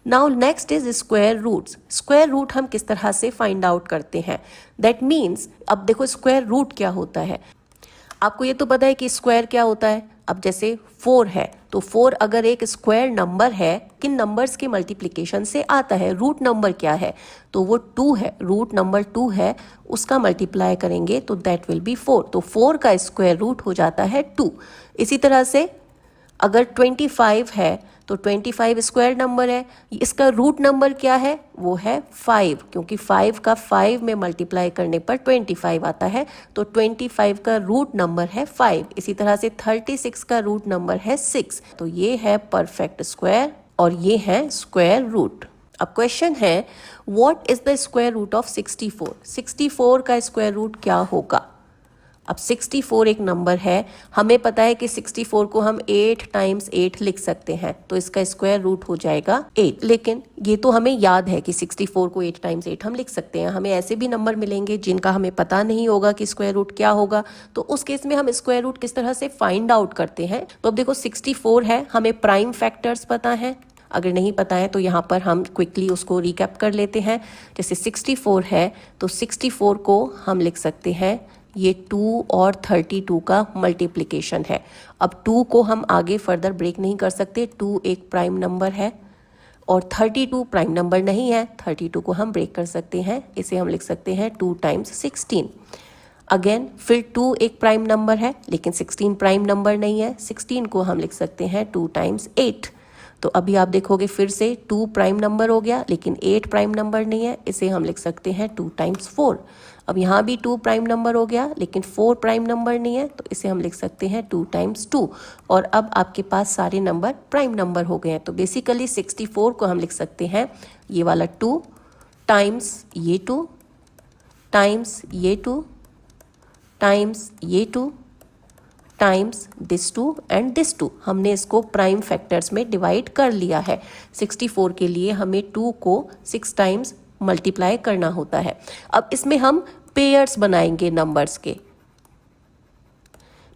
Now next is square roots. Square root हम किस तरह से फाइंड आउट करते हैं? दैट मीन्स, अब देखो स्क्वायर रूट क्या होता है। आपको ये तो पता है कि स्क्वायर क्या होता है। अब जैसे 4 है तो 4 अगर एक स्क्वायर नंबर है, किन नंबर्स के मल्टीप्लिकेशन से आता है? रूट नंबर क्या है? तो वो 2 है, रूट नंबर 2 है, उसका मल्टीप्लाई करेंगे तो दैट विल बी 4। तो 4 का स्क्वायर रूट हो जाता है 2। इसी तरह से अगर 25 है तो 25 स्क्वायर नंबर है, इसका रूट नंबर क्या है? वो है 5, क्योंकि 5 का 5 में मल्टीप्लाई करने पर 25 आता है, तो 25 का रूट नंबर है 5। इसी तरह से 36 का रूट नंबर है 6। तो ये है परफेक्ट स्क्वायर और ये है स्क्वायर रूट। अब क्वेश्चन है, what is the square root of 64? 64 का स्क्वायर रूट क्या होगा? अब 64 एक नंबर है, हमें पता है कि 64 को हम 8 टाइम्स 8 लिख सकते हैं, तो इसका स्क्वायर रूट हो जाएगा 8। लेकिन ये तो हमें याद है कि 64 को 8 टाइम्स 8 हम लिख सकते हैं। हमें ऐसे भी नंबर मिलेंगे जिनका हमें पता नहीं होगा कि स्क्वायर रूट क्या होगा, तो उस केस में हम स्क्वायर रूट किस तरह से फाइंड आउट करते हैं? तो अब देखो 64 है, हमें प्राइम फैक्टर्स पता है। अगर नहीं पता है तो यहाँ पर हम क्विकली उसको रिकैप कर लेते हैं। जैसे 64 है तो 64 को हम लिख सकते हैं, ये 2 और 32 का मल्टीप्लिकेशन है। अब 2 को हम आगे फर्दर ब्रेक नहीं कर सकते, 2 एक प्राइम नंबर है और 32 प्राइम नंबर नहीं है। 32 को हम ब्रेक कर सकते हैं, इसे हम लिख सकते हैं 2 टाइम्स 16। अगेन फिर 2 एक प्राइम नंबर है, लेकिन 16 प्राइम नंबर नहीं है। 16 को हम लिख सकते हैं 2 टाइम्स 8। तो अभी आप देखोगे फिर से 2 प्राइम नंबर हो गया, लेकिन 8 प्राइम नंबर नहीं है, इसे हम लिख सकते हैं 2 टाइम्स 4। अब यहाँ भी 2 प्राइम नंबर हो गया, लेकिन 4 प्राइम नंबर नहीं है, तो इसे हम लिख सकते हैं 2 टाइम्स 2। और अब आपके पास सारे नंबर प्राइम नंबर हो गए हैं। तो बेसिकली 64 को हम लिख सकते हैं ये वाला 2 टाइम्स ये 2 टाइम्स ये 2 टाइम्स ये 2 टाइम्स दिस 2 एंड दिस 2। हमने इसको प्राइम फैक्टर्स में डिवाइड कर लिया है। 64 के लिए हमें 2 को 6 टाइम्स मल्टीप्लाई करना होता है। अब इसमें हम पेयर्स बनाएंगे नंबर्स के।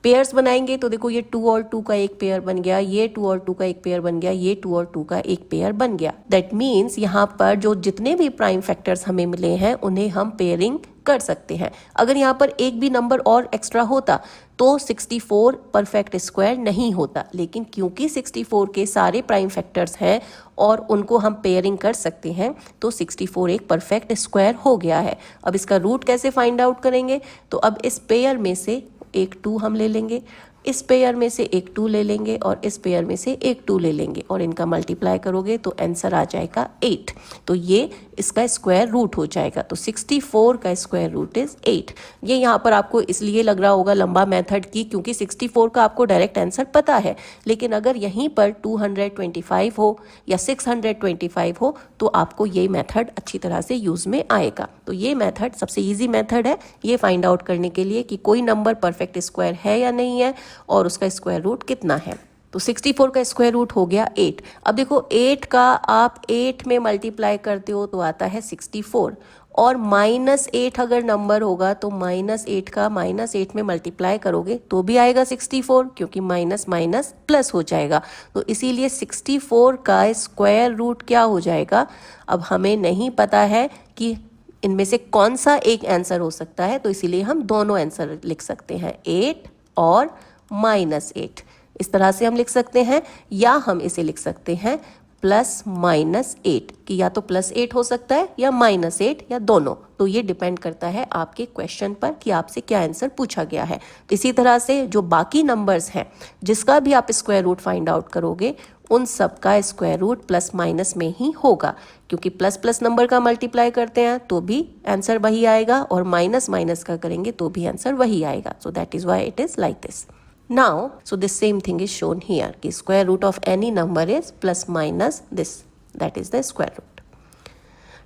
पेयर्स बनाएंगे तो देखो ये 2 और 2 का एक पेयर बन गया, ये 2 और 2 का एक पेयर बन गया, ये 2 और 2 का एक पेयर बन गया। दैट मीन्स यहाँ पर जो जितने भी प्राइम फैक्टर्स हमें मिले हैं उन्हें हम पेयरिंग कर सकते हैं। अगर यहाँ पर एक भी नंबर और एक्स्ट्रा होता तो 64 परफेक्ट स्क्वायर नहीं होता, लेकिन क्योंकि 64 के सारे प्राइम फैक्टर्स हैं और उनको हम पेयरिंग कर सकते हैं, तो 64 एक परफेक्ट स्क्वायर हो गया है। अब इसका रूट कैसे फाइंड आउट करेंगे? तो अब इस पेयर में से एक 2 हम ले लेंगे, इस पेयर में से एक 2 ले लेंगे और इस पेयर में से एक 2 ले लेंगे और इनका मल्टीप्लाई करोगे तो आंसर आ जाएगा 8। तो ये इसका स्क्वायर रूट हो जाएगा। तो 64 का स्क्वायर रूट इज 8। ये यहाँ पर आपको इसलिए लग रहा होगा लंबा मेथड की, क्योंकि 64 का आपको डायरेक्ट आंसर पता है, लेकिन अगर यहीं पर 225 हो या 625 हो तो आपको ये मेथड अच्छी तरह से यूज में आएगा। तो ये मेथड सबसे ईजी मेथड है ये फाइंड आउट करने के लिए कि कोई नंबर परफेक्ट स्क्वायर है या नहीं है और उसका स्क्वायर रूट कितना है। तो 64 का स्क्वायर रूट हो गया 8। अब देखो 8 का आप 8 में मल्टीप्लाई करते हो तो आता है 64, और -8 अगर नंबर होगा तो -8 का -8 में मल्टीप्लाई करोगे तो भी आएगा 64, क्योंकि माइनस माइनस प्लस हो जाएगा। तो इसीलिए 64 का स्क्वायर रूट क्या हो जाएगा? अब हमें नहीं पता है कि इनमें से कौन सा एक आंसर हो सकता है, तो इसीलिए हम दोनों आंसर लिख सकते हैं, 8 और -8। इस तरह से हम लिख सकते हैं, या हम इसे लिख सकते हैं +-8, कि या तो +8 हो सकता है या -8 या दोनों। तो ये डिपेंड करता है आपके क्वेश्चन पर कि आपसे क्या आंसर पूछा गया है। तो इसी तरह से जो बाकी नंबर्स हैं जिसका भी आप स्क्वायर रूट फाइंड आउट करोगे उन सब का स्क्वायर रूट प्लस माइनस में ही होगा, क्योंकि प्लस प्लस नंबर का मल्टीप्लाई करते हैं तो भी आंसर वही आएगा और माइनस माइनस का करेंगे तो भी आंसर वही आएगा। So that is why it is like this. Now, so this same thing is shown here. The square root of any number is plus minus this. That is the square root.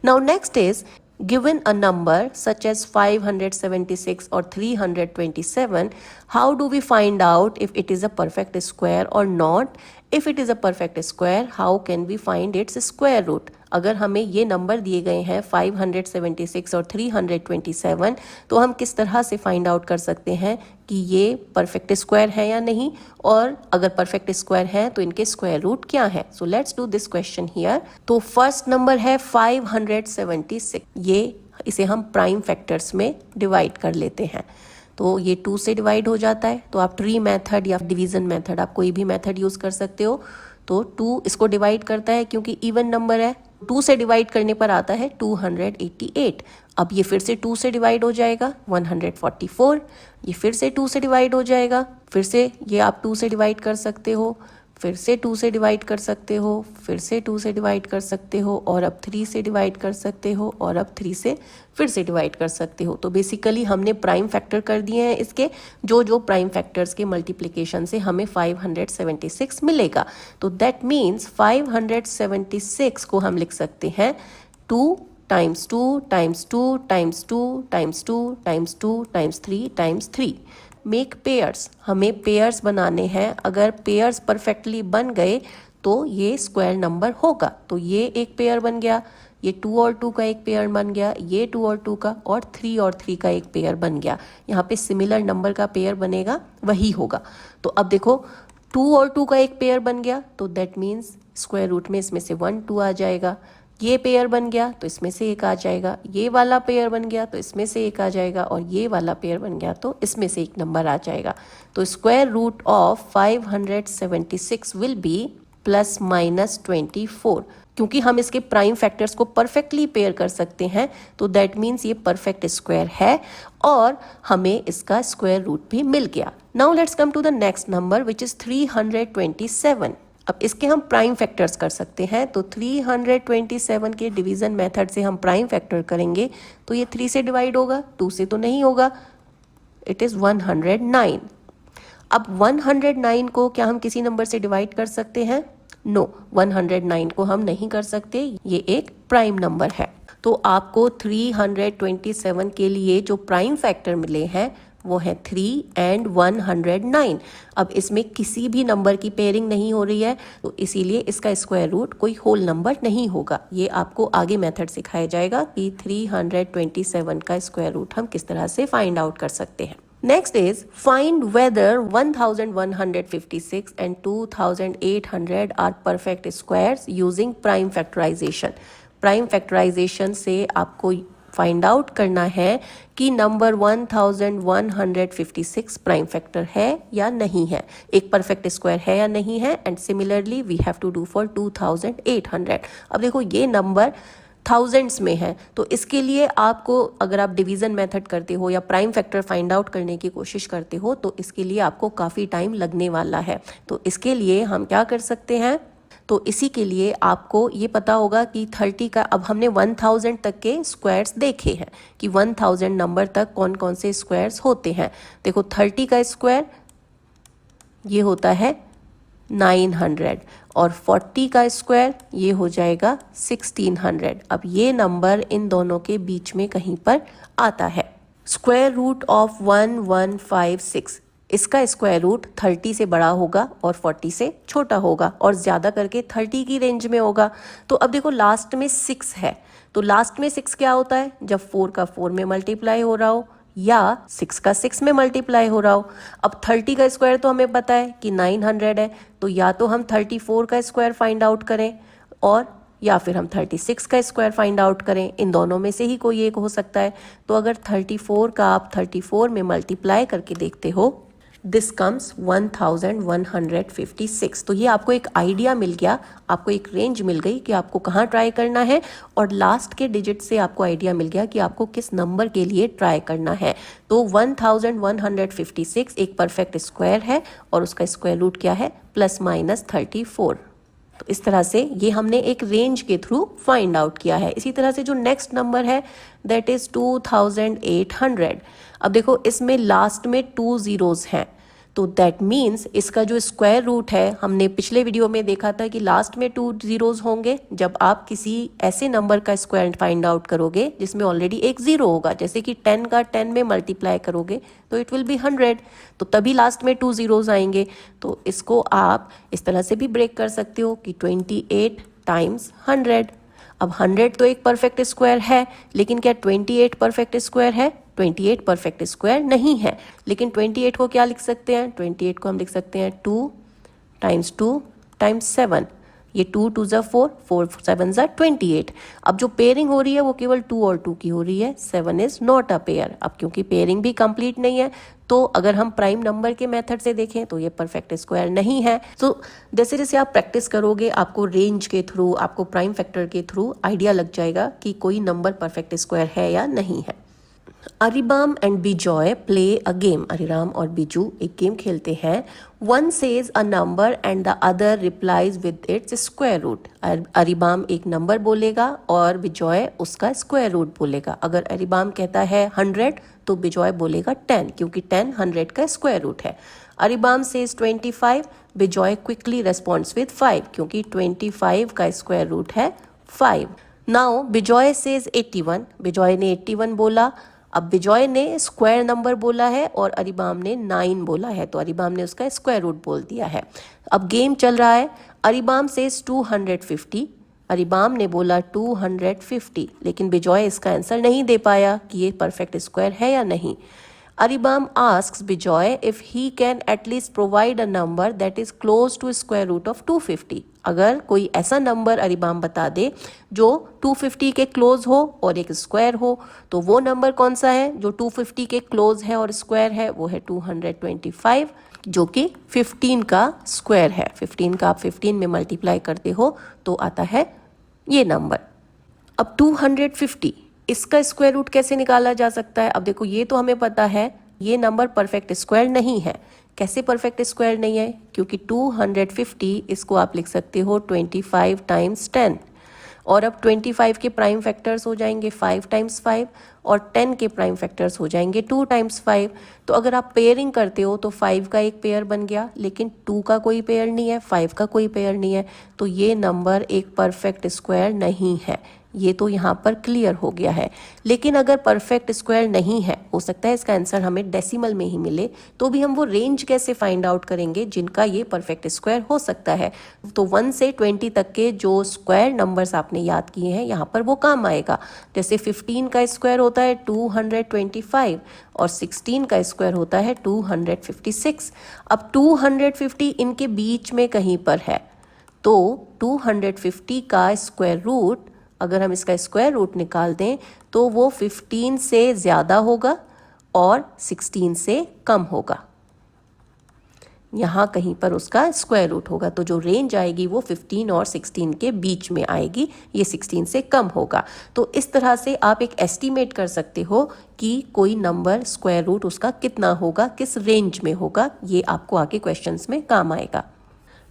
Now, next is given a number such as 576 or 327. How do we find out if it is a perfect square or not if it is a perfect square how can we find its square root. अगर हमें ये number दिए गए हैं 576 और 327, तो हम किस तरह से फाइंड आउट कर सकते हैं कि ये परफेक्ट स्क्वायर है या नहीं, और अगर परफेक्ट स्क्वायर है तो इनके स्क्वायर रूट क्या है। So let's do this question here. तो फर्स्ट नंबर है 576, ये इसे हम प्राइम फैक्टर्स में डिवाइड कर लेते हैं। तो ये 2 से डिवाइड हो जाता है, तो आप ट्री मेथड या डिवीजन मेथड, आप कोई भी मेथड यूज कर सकते हो। तो 2 इसको डिवाइड करता है क्योंकि इवन नंबर है, 2 से डिवाइड करने पर आता है 288। अब ये फिर से 2 से डिवाइड हो जाएगा 144, ये फिर से 2 से डिवाइड हो जाएगा, फिर से ये आप 2 से डिवाइड कर सकते हो, फिर से 2 से डिवाइड कर सकते हो, फिर से 2 से डिवाइड कर सकते हो, और अब 3 से डिवाइड कर सकते हो, और अब 3 से फिर से डिवाइड कर सकते हो। तो बेसिकली हमने प्राइम फैक्टर कर दिए हैं इसके, जो प्राइम फैक्टर्स के मल्टीप्लिकेशन से हमें 576 मिलेगा। तो दैट मीन्स 576 को हम लिख सकते हैं 2 times 2 times 2 times 2 times 2 times 2 times 3 times 3। Make pairs, हमें पेयर्स बनाने हैं। अगर पेयर्स परफेक्टली बन गए तो ये स्क्वायर नंबर होगा। तो ये एक पेयर बन गया, ये 2 और 2 का एक पेयर बन गया, ये 2 और 2 का, और 3 और 3 का एक पेयर बन गया। यहाँ पे सिमिलर नंबर का पेयर बनेगा, वही होगा। तो अब देखो 2 और 2 का एक पेयर बन गया, तो दैट मीन्स स्क्वायर रूट में इसमें से 1 2 आ जाएगा। ये पेयर बन गया तो इसमें से एक आ जाएगा, ये वाला पेयर बन गया तो इसमें से एक आ जाएगा, और ये वाला पेयर बन गया तो इसमें से एक नंबर आ जाएगा। तो square root of 576 will be ±24। क्योंकि हम इसके प्राइम फैक्टर्स को परफेक्टली पेयर कर सकते हैं, तो दैट मीन्स ये परफेक्ट स्क्वायर है और हमें इसका स्क्वायर रूट भी मिल गया। Now let's come to the next number which is 327। अब इसके हम प्राइम फैक्टर्स कर सकते हैं। तो 327 के डिवीजन मेथड से हम प्राइम फैक्टर करेंगे, तो ये 3 से डिवाइड होगा, 2 से तो नहीं होगा। It is 109। अब 109 को क्या हम किसी नंबर से डिवाइड कर सकते हैं? नो, 109 को हम नहीं कर सकते, ये एक प्राइम नंबर है। तो आपको 327 के लिए जो प्राइम फैक्टर मिले हैं वो है 3 एंड 109। अब इसमें किसी भी नंबर की पेयरिंग नहीं हो रही है, तो इसीलिए इसका स्क्वायर रूट कोई होल नंबर नहीं होगा। ये आपको आगे मेथड सिखाया जाएगा कि 327 का स्क्वायर रूट हम किस तरह से फाइंड आउट कर सकते हैं। Next is find whether 1156 and 2800 are perfect squares using prime factorisation. Prime factorisation से आपको फाइंड आउट करना है कि नंबर 1156 प्राइम फैक्टर है या नहीं है, एक परफेक्ट स्क्वायर है या नहीं है। And similarly we have to do for 2800। अब देखो ये नंबर थाउजेंड्स में है, तो इसके लिए आपको, अगर आप डिवीजन मेथड करते हो या प्राइम फैक्टर फाइंड आउट करने की कोशिश करते हो, तो इसके लिए आपको काफ़ी टाइम लगने वाला है। तो इसके लिए हम क्या कर सकते हैं, तो इसी के लिए आपको ये पता होगा कि 30 का, अब हमने 1000 तक के स्क्वायर्स देखे हैं कि 1000 नंबर तक कौन कौन से स्क्वायर्स होते हैं। देखो 30 का स्क्वायर ये होता है 900, और 40 का स्क्वायर ये हो जाएगा 1600। अब ये नंबर इन दोनों के बीच में कहीं पर आता है। स्क्वायर रूट ऑफ 1156, इसका स्क्वायर रूट 30 से बड़ा होगा और 40 से छोटा होगा, और ज़्यादा करके 30 की रेंज में होगा। तो अब देखो लास्ट में 6 है, तो लास्ट में 6 क्या होता है, जब 4 का 4 में मल्टीप्लाई हो रहा हो या 6 का 6 में मल्टीप्लाई हो रहा हो। अब 30 का स्क्वायर तो हमें पता है कि 900 है, तो या तो हम 34 का स्क्वायर फाइंड आउट करें, और या फिर हम 36 का स्क्वायर फाइंड आउट करें। इन दोनों में से ही कोई एक हो सकता है। तो अगर 34 का आप 34 में मल्टीप्लाई करके देखते हो, दिस कम्स 1156। तो ये आपको एक आइडिया मिल गया, आपको एक रेंज मिल गई कि आपको कहाँ ट्राई करना है, और लास्ट के डिजिट से आपको आइडिया मिल गया कि आपको किस नंबर के लिए ट्राई करना है। तो 1156 एक परफेक्ट स्क्वायर है, और उसका स्क्वायर रूट क्या है, ±34। तो इस तरह से ये हमने एक रेंज के थ्रू फाइंड आउट किया है। इसी तरह से जो नेक्स्ट नंबर है दैट इज 2800। अब देखो इसमें लास्ट में 2 जीरोस हैं, तो दैट मीन्स इसका जो स्क्वायर रूट है, हमने पिछले वीडियो में देखा था कि लास्ट में 2 जीरोस होंगे जब आप किसी ऐसे नंबर का स्क्वायर फाइंड आउट करोगे जिसमें ऑलरेडी एक जीरो होगा, जैसे कि 10 का 10 में मल्टीप्लाई करोगे तो इट विल बी 100, तो तभी लास्ट में 2 जीरोस आएंगे। तो इसको आप इस तरह से भी ब्रेक कर सकते हो कि 28 टाइम्स 100। अब 100 तो एक परफेक्ट स्क्वायर है, लेकिन क्या 28 परफेक्ट स्क्वायर है? 28 परफेक्ट स्क्वायर नहीं है। लेकिन 28 को क्या लिख सकते हैं? 28 को हम लिख सकते हैं 2 टाइम्स 7। ये 2 2 ज़ा 4, 4 7 ज़ा 28। अब जो पेयरिंग हो रही है वो केवल 2 और 2 की हो रही है, 7 इज नॉट अ पेयर। अब क्योंकि पेयरिंग भी कंप्लीट नहीं है, तो अगर हम प्राइम नंबर के मेथड से देखें तो ये परफेक्ट स्क्वायर नहीं है। तो जैसे जैसे आप प्रैक्टिस करोगे, आपको रेंज के थ्रू, आपको प्राइम फैक्टर के थ्रू आइडिया लग जाएगा कि कोई नंबर परफेक्ट स्क्वायर है या नहीं है। Aribam and Bijoy play a game. Ariram और बिजू एक गेम खेलते हैं। One says a number and the other replies with its square root. Aribam एक नंबर बोलेगा और बिजॉय उसका स्क्वायर रूट बोलेगा। अगर अरिबाम कहता है 100 तो बिजॉय बोलेगा 10, क्योंकि 10 100 का स्क्वायर रूट है। अरिबाम सेज 25, बिजॉय क्विकली रेस्पॉन्ड्स विद 5, क्योंकि 25 का स्क्वायर रूट है 5। नाउ बिजॉय सेज 81, बिजॉय ने 81 बोला। अब बिजॉय ने स्क्वायर नंबर बोला है और अरिबाम ने 9 बोला है, तो अरिबाम ने उसका स्क्वायर रूट बोल दिया है। अब गेम चल रहा है। अरिबाम सेज 250, अरिबाम ने बोला 250, लेकिन बिजॉय इसका आंसर नहीं दे पाया कि ये परफेक्ट स्क्वायर है या नहीं। Aribam asks Bijoy if he can at least provide a number that is close to square root of 250. अगर कोई ऐसा नंबर अरिबाम बता दे जो 250 के क्लोज हो और एक स्क्वायर हो, तो वो नंबर कौन सा है जो 250 के क्लोज है और स्क्वायर है? वो है 225, जो कि 15 का स्क्वायर है। 15 का आप 15 में मल्टीप्लाई करते हो तो आता है ये नंबर। अब 250, इसका स्क्वायर रूट कैसे निकाला जा सकता है? अब देखो, ये तो हमें पता है ये नंबर परफेक्ट स्क्वायर नहीं है। कैसे परफेक्ट स्क्वायर नहीं है? क्योंकि 250 इसको आप लिख सकते हो 25 टाइम्स 10, और अब 25 के प्राइम फैक्टर्स हो जाएंगे 5 टाइम्स 5, और 10 के प्राइम फैक्टर्स हो जाएंगे 2 टाइम्स 5। तो अगर आप पेयरिंग करते हो तो 5 का एक पेयर बन गया, लेकिन 2 का कोई पेयर नहीं है, 5 का कोई पेयर नहीं है, तो ये नंबर एक परफेक्ट स्क्वायर नहीं है। ये तो यहाँ पर क्लियर हो गया है। लेकिन अगर परफेक्ट स्क्वायर नहीं है, हो सकता है इसका आंसर हमें डेसिमल में ही मिले, तो भी हम वो रेंज कैसे फाइंड आउट करेंगे जिनका ये परफेक्ट स्क्वायर हो सकता है? तो 1 से 20 तक के जो स्क्वायर नंबर्स आपने याद किए हैं यहाँ पर वो काम आएगा। जैसे 15 का स्क्वायर होता है 225 और 16 का स्क्वायर होता है 256। अब 250 इनके बीच में कहीं पर है, तो 250 का स्क्वायर रूट, अगर हम इसका स्क्वायर रूट निकाल दें तो वो 15 से ज़्यादा होगा और 16 से कम होगा। यहाँ कहीं पर उसका स्क्वायर रूट होगा, तो जो रेंज आएगी वो 15 और 16 के बीच में आएगी, ये 16 से कम होगा। तो इस तरह से आप एक एस्टीमेट कर सकते हो कि कोई नंबर स्क्वायर रूट उसका कितना होगा, किस रेंज में होगा। ये आपको आगे क्वेश्चंस में काम आएगा।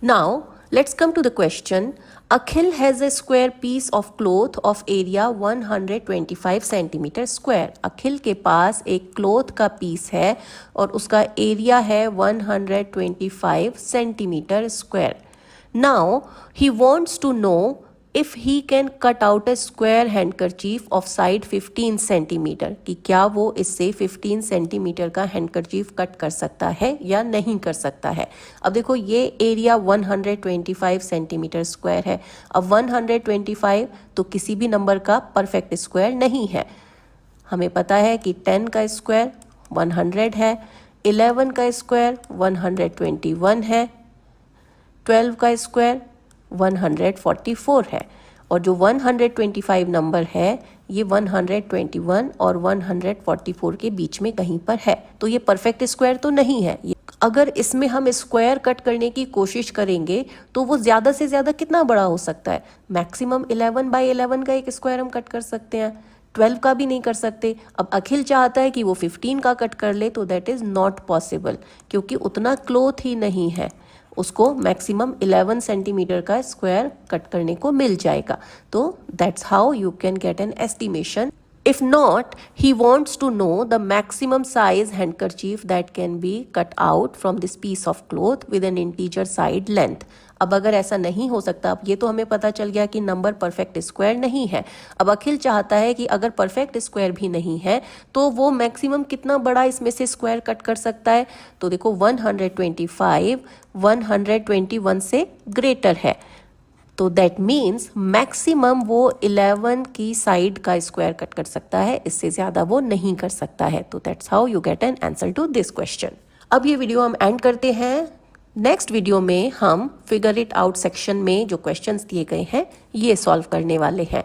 Now let's come to the question. Akhil has a square piece of cloth of area 125 centimeter square. अखिल के पास एक क्लोथ का पीस है और उसका एरिया है 125 centimetre square. Now he wants to know if he can cut out a square handkerchief of side 15 centimetre, कि क्या वो इससे 15 सेंटीमीटर का हैंडकरचीफ कट कर सकता है या नहीं कर सकता है। अब देखो, ये एरिया 125 सेंटीमीटर स्क्वायर है। अब 125 तो किसी भी नंबर का परफेक्ट स्क्वायर नहीं है। हमें पता है कि 10 का स्क्वायर 100 है, 11 का स्क्वायर 121 है, 12 का स्क्वायर 144 है, और जो 125 नंबर है ये 121 और 144 के बीच में कहीं पर है। तो ये परफेक्ट स्क्वायर तो नहीं है। अगर इसमें हम स्क्वायर कट करने की कोशिश करेंगे तो वो ज़्यादा से ज़्यादा कितना बड़ा हो सकता है? मैक्सिमम 11/11 का एक स्क्वायर हम कट कर सकते हैं, 12 का भी नहीं कर सकते। अब अखिल चाहता है कि वो 15 का कट कर ले, तो दैट इज़ नॉट पॉसिबल, क्योंकि उतना क्लोथ ही नहीं है। उसको मैक्सिमम 11 सेंटीमीटर का स्क्वायर कट करने को मिल जाएगा। तो that's how you can get an estimation If not, he wants to know the maximum size handkerchief that can be cut out from this piece of cloth with an integer side length. अब अगर ऐसा नहीं हो सकता, अब ये तो हमें पता चल गया कि नंबर परफेक्ट स्क्वायर नहीं है। अब अखिल चाहता है कि अगर परफेक्ट स्क्वायर भी नहीं है तो वो मैक्सिमम कितना बड़ा इसमें से स्क्वायर कट कर सकता है। तो देखो 125 121 से ग्रेटर है, तो दैट मीन्स मैक्सिमम वो 11 की साइड का स्क्वायर कट कर सकता है, इससे ज़्यादा वो नहीं कर सकता है। तो that's how you get an answer to this question. अब ये वीडियो हम एंड करते हैं। नेक्स्ट वीडियो में हम फिगर इट आउट सेक्शन में जो क्वेश्चंस दिए गए हैं ये सॉल्व करने वाले हैं।